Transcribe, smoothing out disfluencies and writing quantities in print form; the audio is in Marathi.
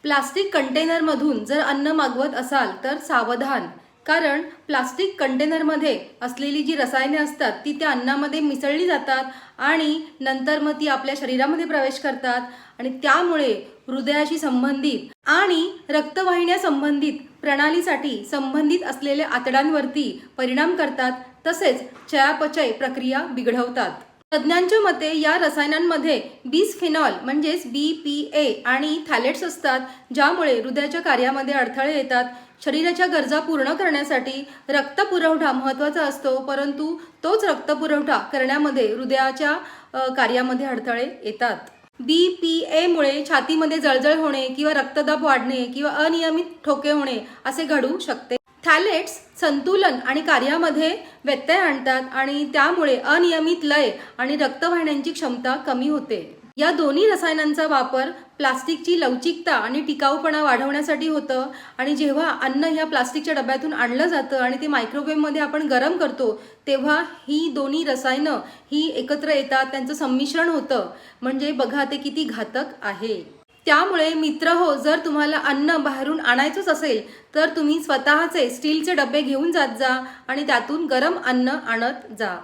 प्लास्टिक कंटेनरमधून जर अन्न मागवत असाल तर सावधान, कारण प्लास्टिक कंटेनरमध्ये असलेली जी रसायने असतात ती त्या अन्नामध्ये मिसळली जातात आणि नंतर मग ती आपल्या शरीरामध्ये प्रवेश करतात आणि त्यामुळे हृदयाशी संबंधित आणि रक्तवाहिन्या संबंधित प्रणालीसाठी संबंधित असलेल्या आतड्यांवरती परिणाम करतात, तसेच चयापचय प्रक्रिया बिघडवतात। तज्ज्ञांच्या मते या रसायनांमध्ये बिसफेनॉल म्हणजेच BPA आणि थॅलेट्स असतात, ज्यामुळे हृदयाच्या कार्यामध्ये अडथळे येतात। शरीराच्या गरजा पूर्ण करण्यासाठी रक्तपुरवठा महत्त्वाचा असतो, परंतु तोच रक्तपुरवठा करण्यामध्ये हृदयाच्या कार्यामध्ये अडथळे येतात। BPA मुळे छातीमध्ये जळजळ होणे किंवा रक्तदाब वाढणे किंवा अनियमित ठोके होणे असे घडू शकते। थॅलेट्स संतुलन आणि कार्यामध्ये व्यत्यय आणतात आणि त्यामुळे अनियमित लय आणि रक्तवाहिन्यांची क्षमता कमी होते। या दोन्ही रसायनांचा वापर प्लास्टिकची लवचिकता आणि टिकाऊपणा वाढवण्यासाठी होतं आणि जेव्हा अन्न ह्या प्लास्टिकच्या डब्यातून आणलं जातं आणि ते मायक्रोवेव्हमध्ये आपण गरम करतो तेव्हा ही दोन्ही रसायनं ही एकत्र येतात, त्यांचं संमिश्रण होतं। म्हणजे बघा ते किती घातक आहे। त्यामुळे मित्र हो, जर तुम्हाला अन्न बाहेरून आणायचंच असेल तर तुम्ही स्वतःचे स्टीलचे डबे घेऊन जात जा आणि त्यातून गरम अन्न आणत जा।